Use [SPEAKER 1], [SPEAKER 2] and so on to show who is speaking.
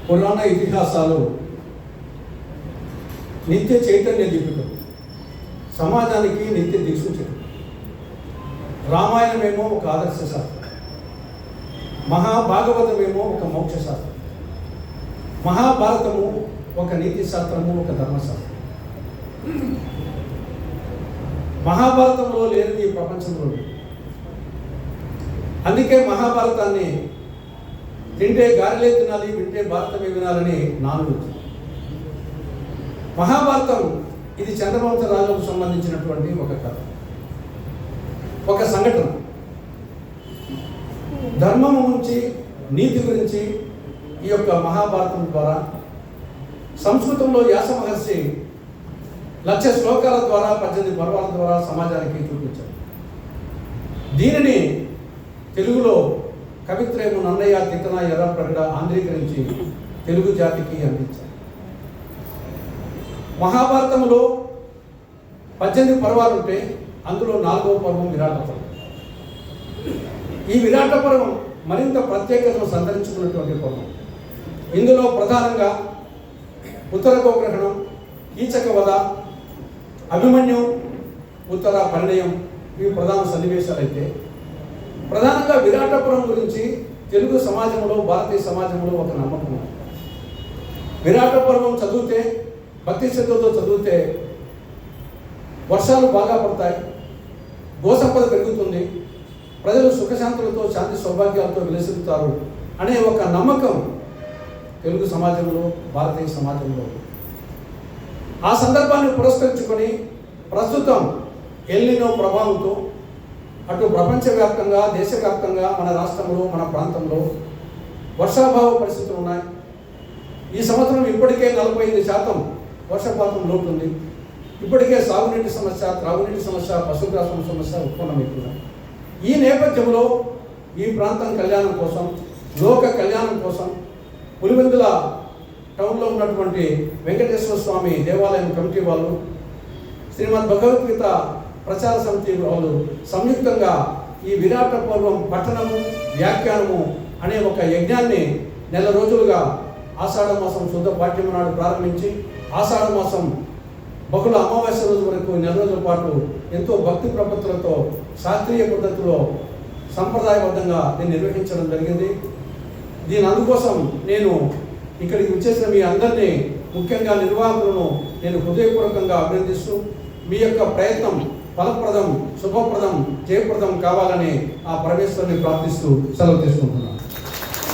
[SPEAKER 1] పురాణ ఇతిహాసాలు నిత్య చైతన్య దీపికలు, సమాజానికి నిత్య దిక్సూచకం. రామాయణమేమో ఒక ఆదర్శ శాస్త్రం, మహాభాగవతమేమో ఒక మోక్ష శాస్త్రం, మహాభారతము ఒక నీతి శాస్త్రము, ఒక ధర్మశాస్త్రం. మహాభారతంలో లేనిది ఈ ప్రపంచంలో లేదు. అందుకే మహాభారతాన్ని తింటే గారెలే తినాలి, వింటే భారతమే వినాలని నానుడు. మహాభారతం ఇది చంద్రవంశ రాజులకు సంబంధించినటువంటి ఒక కథ, ఒక సంఘటన. ధర్మము నుంచి నీతి గురించి ఈ యొక్క మహాభారతం ద్వారా సంస్కృతంలో వ్యాస మహర్షి 1,00,000 శ్లోకాల ద్వారా 18 పర్వాల ద్వారా సమాజానికి చూపించారు. దీనిని తెలుగులో కవిత్రేము నన్నయ్య తిక్కన ఎర్రప్రగడ ఆంధ్రీకరించి తెలుగు జాతికి అందించారు. మహాభారతంలో 18 పర్వాలు ఉంటే అందులో 4వ పర్వం విరాట పర్వం. ఈ విరాట పర్వం మరింత ప్రత్యేకతను సంతరించుకున్నటువంటి పర్వం. ఇందులో ప్రధానంగా ఉత్తర గోగ్రహణం, కీచక వధ, అభిమన్యు ఉత్తర పరిణయం ఇవి ప్రధాన సన్నివేశాలైతే, ప్రధానంగా విరాటపురం గురించి తెలుగు సమాజంలో, భారతీయ సమాజంలో ఒక నమ్మకం. విరాటపురం చదివితే, భక్తి శ్రద్ధతో చదివితే వర్షాలు బాగా పడతాయి, గోసంపద పెరుగుతుంది, ప్రజలు సుఖశాంతులతో శాంతి సౌభాగ్యాలతో విలసిల్లుతారు అనే ఒక నమ్మకం తెలుగు సమాజంలో, భారతీయ సమాజంలో. ఆ సందర్భాన్ని పురస్కరించుకొని ప్రస్తుతం ఎల్నినో ప్రభావంతో అటు ప్రపంచవ్యాప్తంగా, దేశవ్యాప్తంగా, మన రాష్ట్రంలో, మన ప్రాంతంలో వర్షాభావ పరిస్థితులు ఉన్నాయి. ఈ సంవత్సరం ఇప్పటికే 45% వర్షపాతం లోటు ఉంది. ఇప్పటికే సాగునీటి సమస్య, త్రాగునీటి సమస్య, పశుగ్రాసం సమస్య ఉత్పన్నమవుతున్నాయి. ఈ నేపథ్యంలో ఈ ప్రాంతం కళ్యాణం కోసం, లోక కళ్యాణం కోసం పులివెందుల టౌన్లో ఉన్నటువంటి వెంకటేశ్వర స్వామి దేవాలయం కమిటీ వాళ్ళు, శ్రీమద్ భగవద్గీత ప్రచార సమితి వాళ్ళు సంయుక్తంగా ఈ విరాట పర్వం పఠనము, వ్యాఖ్యానము అనే ఒక యజ్ఞాన్ని నెల రోజులుగా ఆషాఢ మాసం శుద్ధ పాఠ్యం నాడు ప్రారంభించి ఆషాఢ మాసం బహుళ అమావాస్య రోజు వరకు నెల రోజుల పాటు ఎంతో భక్తి ప్రపత్తులతో శాస్త్రీయ పద్ధతిలో సంప్రదాయబద్ధంగా దీన్ని నిర్వహించడం జరిగింది. దీని అందుకోసం నేను ఇక్కడికి వచ్చేసిన మీ అందరినీ, ముఖ్యంగా నిర్వాహకులను నేను హృదయపూర్వకంగా అభినందిస్తూ, మీ యొక్క ప్రయత్నం ఫలప్రదం, శుభప్రదం, జయప్రదం కావాలని ఆ పరమేశ్వరుని ప్రార్థిస్తూ సెలవు తీసుకుంటున్నాను.